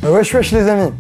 Wesh les amis.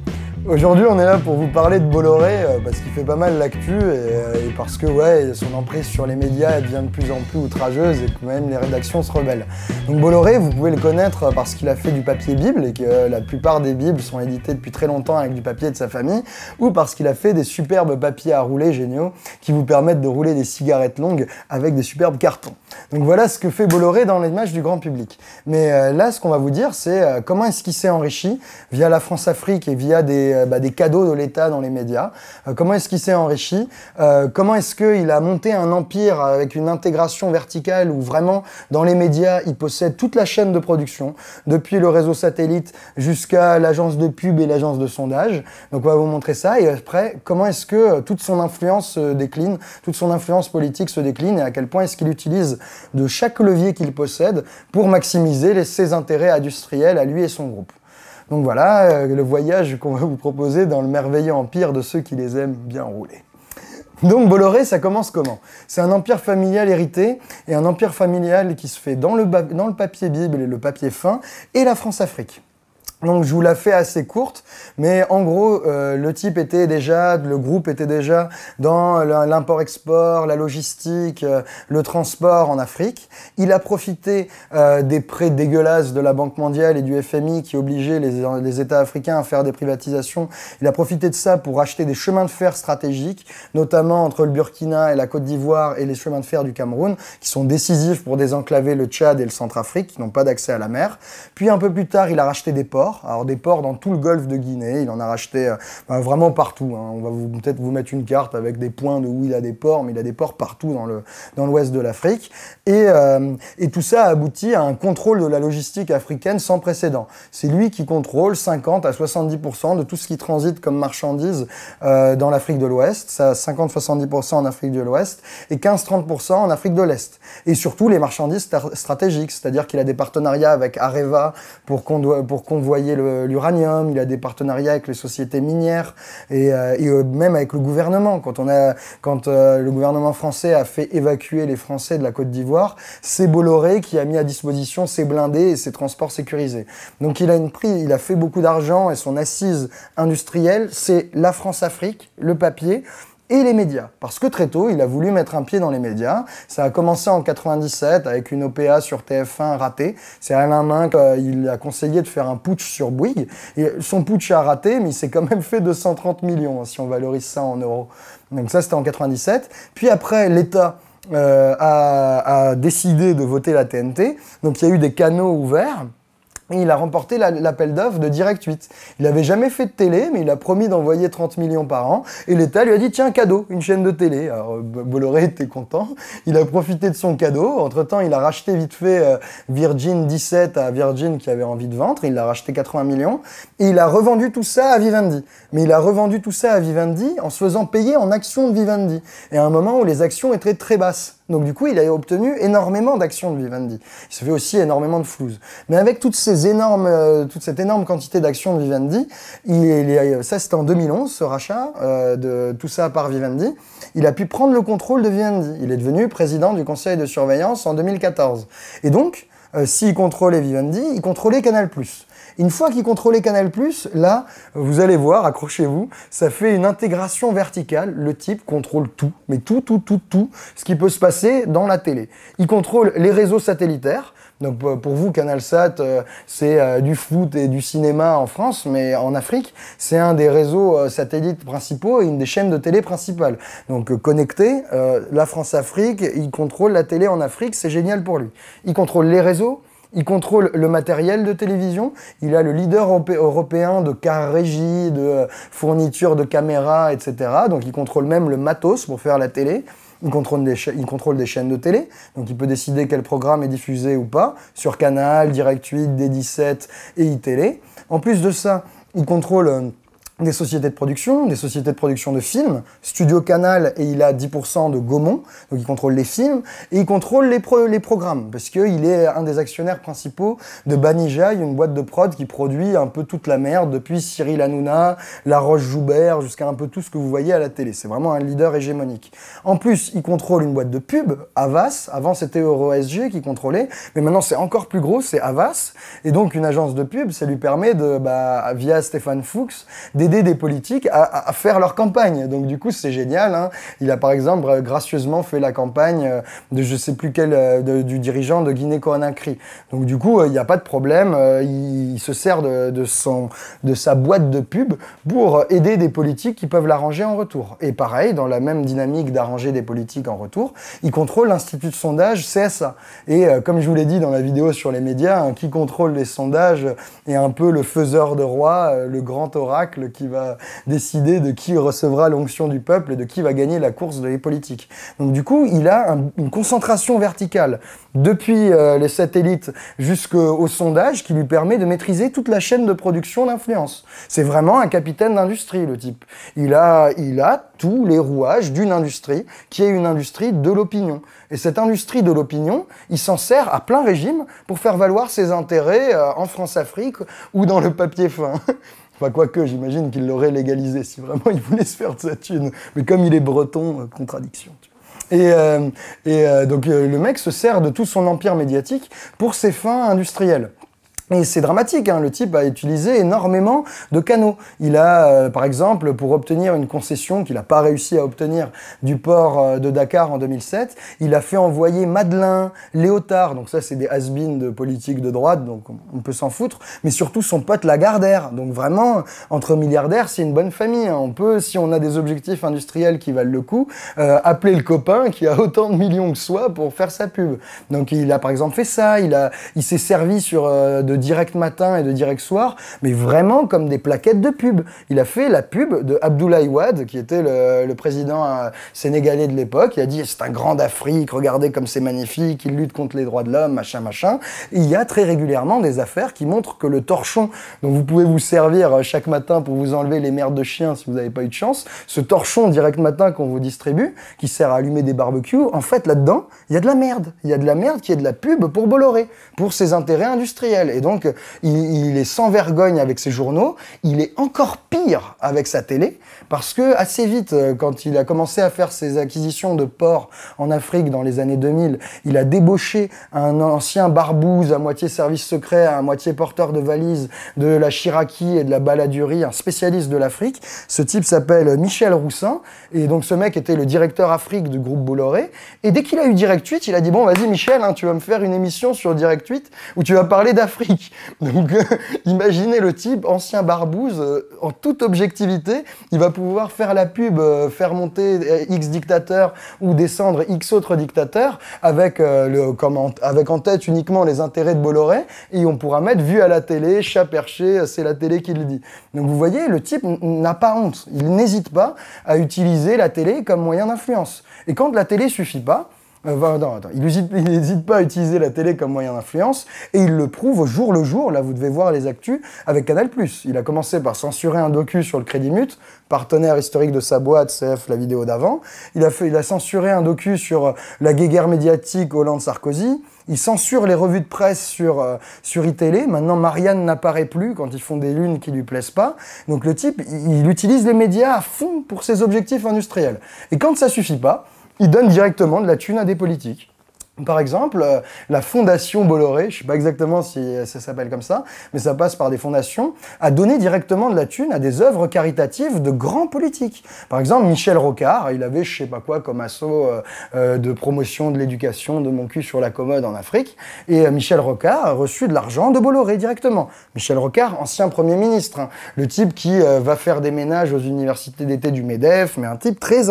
Aujourd'hui on est là pour vous parler de Bolloré parce qu'il fait pas mal l'actu et parce que son emprise sur les médias elle devient de plus en plus outrageuse et que même les rédactions se rebellent. Donc Bolloré, vous pouvez le connaître parce qu'il a fait du papier Bible et que la plupart des Bibles sont éditées depuis très longtemps avec du papier de sa famille, ou parce qu'il a fait des superbes papiers à rouler géniaux qui vous permettent de rouler des cigarettes longues avec des superbes cartons. Donc voilà ce que fait Bolloré dans l'image du grand public. Mais là ce qu'on va vous dire c'est comment est-ce qu'il s'est enrichi via la France-Afrique et via des cadeaux de l'État dans les médias. Comment est-ce qu'il s'est enrichi? Comment est-ce qu'il a monté un empire avec une intégration verticale où vraiment, dans les médias, il possède toute la chaîne de production, depuis le réseau satellite jusqu'à l'agence de pub et l'agence de sondage. Donc on va vous montrer ça. Et après, comment est-ce que toute son influence se décline, toute son influence politique se décline et à quel point est-ce qu'il utilise de chaque levier qu'il possède pour maximiser ses intérêts industriels à lui et son groupe. Donc voilà, le voyage qu'on va vous proposer dans le merveilleux empire de ceux qui les aiment bien rouler. Donc Bolloré, ça commence comment? C'est un empire familial hérité, et un empire familial qui se fait dans le papier Bible et le papier fin, et la France-Afrique. Donc je vous la fais assez courte, mais en gros, le groupe était déjà dans l'import-export, la logistique, le transport en Afrique. Il a profité des prêts dégueulasses de la Banque mondiale et du FMI qui obligeaient les États africains à faire des privatisations. Il a profité de ça pour acheter des chemins de fer stratégiques, notamment entre le Burkina et la Côte d'Ivoire et les chemins de fer du Cameroun, qui sont décisifs pour désenclaver le Tchad et le Centrafrique, qui n'ont pas d'accès à la mer. Puis un peu plus tard, il a racheté des ports. Alors des ports dans tout le golfe de Guinée, il en a racheté vraiment partout. On va peut-être vous mettre une carte avec des points de où il a des ports, mais il a des ports partout dans l'ouest de l'Afrique. Et tout ça a abouti à un contrôle de la logistique africaine sans précédent. C'est lui qui contrôle 50 à 70% de tout ce qui transite comme marchandises dans l'Afrique de l'Ouest, ça 50-70% en Afrique de l'Ouest et 15-30% en Afrique de l'Est. Et surtout les marchandises stratégiques, c'est-à-dire qu'il a des partenariats avec Areva pour convoyer l'uranium, il a des partenariats avec les sociétés minières et même avec le gouvernement. Quand le gouvernement français a fait évacuer les Français de la Côte d'Ivoire, c'est Bolloré qui a mis à disposition ses blindés et ses transports sécurisés. Donc il a fait beaucoup d'argent et son assise industrielle, c'est la France-Afrique, le papier, et les médias. Parce que très tôt, il a voulu mettre un pied dans les médias. Ça a commencé en 97 avec une OPA sur TF1 ratée. C'est Alain Minc, il a conseillé de faire un putsch sur Bouygues. Et son putsch a raté, mais il s'est quand même fait 230 millions, si on valorise ça en euros. Donc ça, c'était en 97. Puis après, l'État a décidé de voter la TNT. Donc il y a eu des canaux ouverts. Et il a remporté l'appel d'offres de Direct 8. Il n'avait jamais fait de télé, mais il a promis d'envoyer 30 millions par an. Et l'État lui a dit, tiens, cadeau, une chaîne de télé. Alors Bolloré était content. Il a profité de son cadeau. Entre-temps, il a racheté vite fait Virgin 17 à Virgin qui avait envie de vendre. Il l'a racheté 80 millions. Et il a revendu tout ça à Vivendi. Mais il a revendu tout ça à Vivendi en se faisant payer en actions de Vivendi. Et à un moment où les actions étaient très basses. Donc du coup, il a obtenu énormément d'actions de Vivendi. Il se fait aussi énormément de flouze. Mais avec toute cette énorme quantité d'actions de Vivendi, ça c'était en 2011, ce rachat de tout ça par Vivendi, il a pu prendre le contrôle de Vivendi. Il est devenu président du conseil de surveillance en 2014. Et donc, s'il contrôlait Vivendi, il contrôlait Canal+. Une fois qu'il contrôlait Canal+, là, vous allez voir, accrochez-vous, ça fait une intégration verticale. Le type contrôle tout, mais tout, ce qui peut se passer dans la télé. Il contrôle les réseaux satellitaires. Donc pour vous, CanalSat, c'est du foot et du cinéma en France, mais en Afrique, c'est un des réseaux satellites principaux et une des chaînes de télé principales. Donc connecté, la France-Afrique, il contrôle la télé en Afrique, c'est génial pour lui. Il contrôle les réseaux. Il contrôle le matériel de télévision, il a le leader européen de car régie, de fourniture de caméras, etc. Donc il contrôle même le matos pour faire la télé. Il contrôle des chaînes de télé, donc il peut décider quel programme est diffusé ou pas, sur Canal, Direct 8, D17 et iTélé. En plus de ça, il contrôle des sociétés de production de films, Studio Canal, et il a 10% de Gaumont, donc il contrôle les films, et il contrôle les programmes, parce qu'il est un des actionnaires principaux de Banijay, une boîte de prod qui produit un peu toute la merde, depuis Cyril Hanouna, La Roche-Joubert, jusqu'à un peu tout ce que vous voyez à la télé. C'est vraiment un leader hégémonique. En plus, il contrôle une boîte de pub, Havas, avant c'était EuroSG qui contrôlait, mais maintenant c'est encore plus gros, c'est Havas, et donc une agence de pub, ça lui permet de, via Stéphane Fuchs, d'aider des politiques à faire leur campagne. Donc du coup, c'est génial, hein. Il a par exemple gracieusement fait la campagne de je sais plus quel du dirigeant de Guinée-Conakry. Donc du coup, il n'y a pas de problème, il se sert de sa boîte de pub pour aider des politiques qui peuvent l'arranger en retour. Et pareil, dans la même dynamique d'arranger des politiques en retour, il contrôle l'institut de sondage CSA. Et comme je vous l'ai dit dans la vidéo sur les médias, hein, qui contrôle les sondages est un peu le faiseur de roi, le grand oracle qui va décider de qui recevra l'onction du peuple et de qui va gagner la course des politiques. Donc du coup, il a une concentration verticale depuis les satellites jusqu'au sondage qui lui permet de maîtriser toute la chaîne de production d'influence. C'est vraiment un capitaine d'industrie, le type. Il a tous les rouages d'une industrie qui est une industrie de l'opinion. Et cette industrie de l'opinion, il s'en sert à plein régime pour faire valoir ses intérêts en France-Afrique ou dans le papier fin. Enfin, quoique, j'imagine qu'il l'aurait légalisé si vraiment il voulait se faire de sa thune. Mais comme il est breton, contradiction. Et donc le mec se sert de tout son empire médiatique pour ses fins industrielles. Et c'est dramatique, hein. Le type a utilisé énormément de canaux. Il a, par exemple, pour obtenir une concession qu'il n'a pas réussi à obtenir du port de Dakar en 2007, il a fait envoyer Madelin, Léotard, donc ça c'est des has-been de politique de droite, donc on peut s'en foutre, mais surtout son pote Lagardère. Donc vraiment, entre milliardaires, c'est une bonne famille, hein. On peut, si on a des objectifs industriels qui valent le coup, appeler le copain qui a autant de millions que soi pour faire sa pub. Donc il a par exemple fait ça, il s'est servi de Direct Matin et de Direct Soir, mais vraiment comme des plaquettes de pub. Il a fait la pub de Abdoulaye Wade, qui était le président sénégalais de l'époque. Il a dit « c'est un grand d'Afrique, regardez comme c'est magnifique, il lutte contre les droits de l'homme, machin, machin ». Et il y a très régulièrement des affaires qui montrent que le torchon dont vous pouvez vous servir chaque matin pour vous enlever les merdes de chiens si vous n'avez pas eu de chance, ce torchon Direct Matin qu'on vous distribue, qui sert à allumer des barbecues, en fait là-dedans, il y a de la merde. Il y a de la merde qui est de la pub pour Bolloré, pour ses intérêts industriels. Et donc, il est sans vergogne avec ses journaux, il est encore pire avec sa télé, parce que assez vite, quand il a commencé à faire ses acquisitions de ports en Afrique dans les années 2000, il a débauché un ancien barbouze à moitié service secret, à moitié porteur de valises de la Chiraki et de la baladurie, un spécialiste de l'Afrique. Ce type s'appelle Michel Roussin, et donc ce mec était le directeur Afrique du groupe Bolloré, et dès qu'il a eu Direct 8, il a dit « Bon, vas-y Michel, hein, tu vas me faire une émission sur Direct 8 où tu vas parler d'Afrique. » Donc, imaginez le type, ancien barbouze, en toute objectivité, il va pouvoir faire la pub, faire monter X dictateurs ou descendre X autres dictateurs avec, avec en tête uniquement les intérêts de Bolloré, et on pourra mettre vu à la télé, chat perché, c'est la télé qui le dit. Donc vous voyez, le type n'a pas honte, il n'hésite pas à utiliser la télé comme moyen d'influence. Et quand la télé suffit pas, il n'hésite pas à utiliser la télé comme moyen d'influence, et il le prouve au jour le jour. Là, vous devez voir les actus avec Canal+. Il a commencé par censurer un docu sur le Crédit Mut, partenaire historique de sa boîte, CF, la vidéo d'avant. Il a censuré un docu sur la guéguerre médiatique Hollande-Sarkozy. Il censure les revues de presse sur iTélé. Maintenant, Marianne n'apparaît plus quand ils font des lunes qui lui plaisent pas. Donc le type, il utilise les médias à fond pour ses objectifs industriels. Et quand ça suffit pas, il donne directement de la thune à des politiques. Par exemple, la fondation Bolloré, je ne sais pas exactement si ça s'appelle comme ça, mais ça passe par des fondations, a donné directement de la thune à des œuvres caritatives de grands politiques. Par exemple, Michel Rocard, il avait je sais pas quoi comme assaut de promotion de l'éducation de mon cul sur la commode en Afrique, et Michel Rocard a reçu de l'argent de Bolloré directement. Michel Rocard, ancien Premier ministre, hein, le type qui va faire des ménages aux universités d'été du MEDEF, mais un type très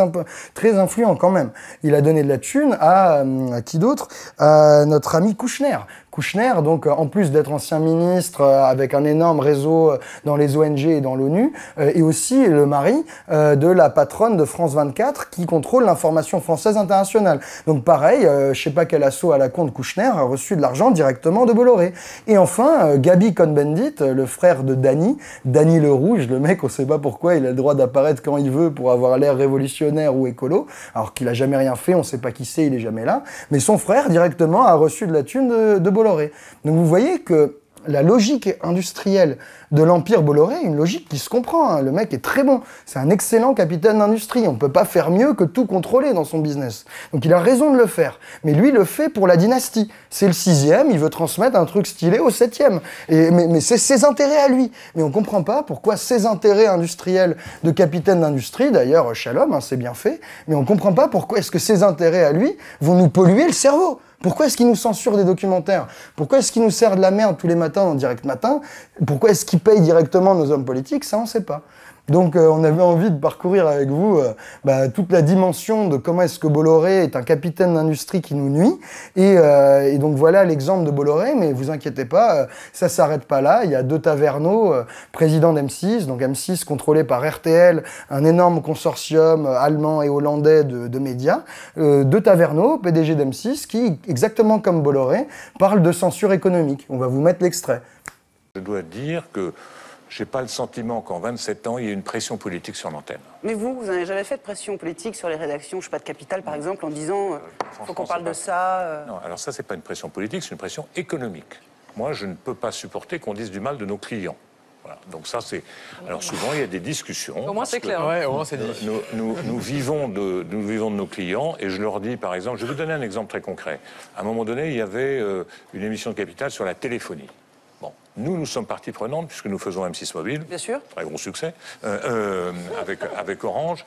influent quand même. Il a donné de la thune à qui d'autre? À notre ami Kouchner. Kouchner, donc en plus d'être ancien ministre avec un énorme réseau dans les ONG et dans l'ONU, et aussi le mari de la patronne de France 24 qui contrôle l'information française internationale. Donc pareil, je sais pas quel assaut à la con de Kouchner a reçu de l'argent directement de Bolloré. Et enfin, Gabi Cohn-Bendit, le frère de Dany le Rouge, le mec, on sait pas pourquoi, il a le droit d'apparaître quand il veut pour avoir l'air révolutionnaire ou écolo, alors qu'il a jamais rien fait, on sait pas qui c'est, il est jamais là, mais son frère directement a reçu de la thune de Bolloré. Donc vous voyez que la logique industrielle de l'empire Bolloré, une logique qui se comprend, hein. Le mec est très bon, c'est un excellent capitaine d'industrie, on peut pas faire mieux que tout contrôler dans son business. Donc il a raison de le faire, mais lui le fait pour la dynastie. C'est le 6e, il veut transmettre un truc stylé au 7e, mais c'est ses intérêts à lui. Mais on comprend pas pourquoi ses intérêts industriels de capitaine d'industrie, d'ailleurs Shalom, hein, c'est bien fait, mais on comprend pas pourquoi est-ce que ses intérêts à lui vont nous polluer le cerveau. Pourquoi est-ce qu'il nous censure des documentaires? Pourquoi est-ce qu'il nous sert de la merde tous les matins en direct matin? Pourquoi est-ce qu'il paye directement nos hommes politiques? Ça, on ne sait pas. Donc on avait envie de parcourir avec vous toute la dimension de comment est-ce que Bolloré est un capitaine d'industrie qui nous nuit. Et donc voilà l'exemple de Bolloré, mais vous inquiétez pas, ça s'arrête pas là. Il y a deux Taverneau, président d'M6, donc M6 contrôlé par RTL, un énorme consortium allemand et hollandais de médias. Deux Taverneau, PDG d'M6, qui, exactement comme Bolloré, parle de censure économique. On va vous mettre l'extrait. Je dois dire que je n'ai pas le sentiment qu'en 27 ans, il y ait une pression politique sur l'antenne. Mais vous n'avez jamais fait de pression politique sur les rédactions, je sais pas, de Capital, par exemple, en disant faut qu'on parle de ça Non, alors ça, c'est pas une pression politique, c'est une pression économique. Moi, je ne peux pas supporter qu'on dise du mal de nos clients. Voilà. Donc ça, c'est... Alors souvent, il y a des discussions. Au moins, c'est clair. Ouais, au moins, c'est dit. Nous vivons de nos clients, et je leur dis, par exemple, je vais vous donner un exemple très concret. À un moment donné, il y avait une émission de Capital sur la téléphonie. Bon, nous sommes partie prenante puisque nous faisons M6 Mobile. Bien sûr. Très gros succès, avec Orange.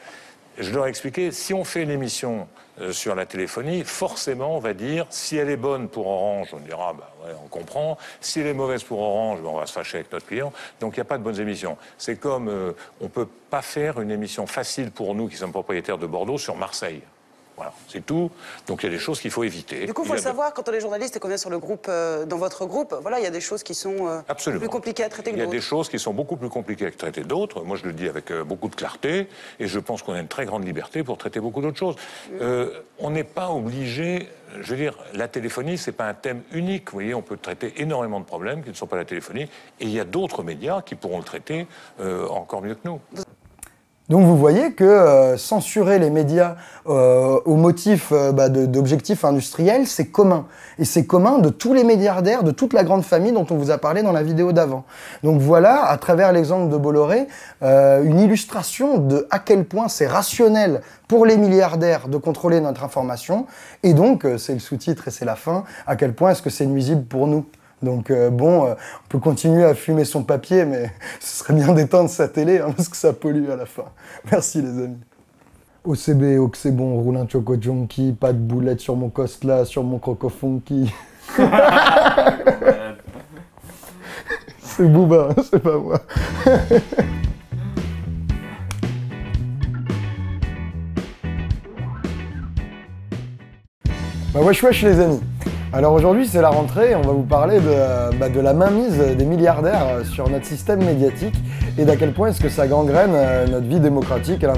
Je leur ai expliqué, si on fait une émission sur la téléphonie, forcément, on va dire, si elle est bonne pour Orange, on dira, bah ouais, on comprend. Si elle est mauvaise pour Orange, bah, on va se fâcher avec notre client. Donc, il n'y a pas de bonnes émissions. C'est comme, on ne peut pas faire une émission facile pour nous, qui sommes propriétaires de Bordeaux, sur Marseille. Voilà, c'est tout. Donc il y a des choses qu'il faut éviter. Du coup, il faut le savoir, quand on est journaliste et qu'on est sur le groupe, dans votre groupe, voilà, il y a des choses qui sont plus compliquées à traiter que d'autres. Il y a des choses qui sont beaucoup plus compliquées à traiter d'autres. Moi, je le dis avec beaucoup de clarté, et je pense qu'on a une très grande liberté pour traiter beaucoup d'autres choses. On n'est pas obligé... Je veux dire, la téléphonie, c'est pas un thème unique. Vous voyez, on peut traiter énormément de problèmes qui ne sont pas la téléphonie, et il y a d'autres médias qui pourront le traiter encore mieux que nous. Donc vous voyez que censurer les médias au motif d'objectifs industriels, c'est commun. Et c'est commun de tous les milliardaires, de toute la grande famille dont on vous a parlé dans la vidéo d'avant. Donc voilà, à travers l'exemple de Bolloré, une illustration de à quel point c'est rationnel pour les milliardaires de contrôler notre information. Et donc, c'est le sous-titre et c'est la fin, à quel point est-ce que c'est nuisible pour nous. Donc on peut continuer à fumer son papier, mais ce serait bien d'éteindre sa télé, hein, parce que ça pollue à la fin. Merci les amis. OCB, Oxébon, roule un choco junkie, pas de boulettes sur mon cosla, sur mon croco funky. C'est Booba, hein, c'est pas moi. Wesh wesh les amis. Alors aujourd'hui c'est la rentrée et on va vous parler de la mainmise des milliardaires sur notre système médiatique et d'à quel point est-ce que ça gangrène notre vie démocratique.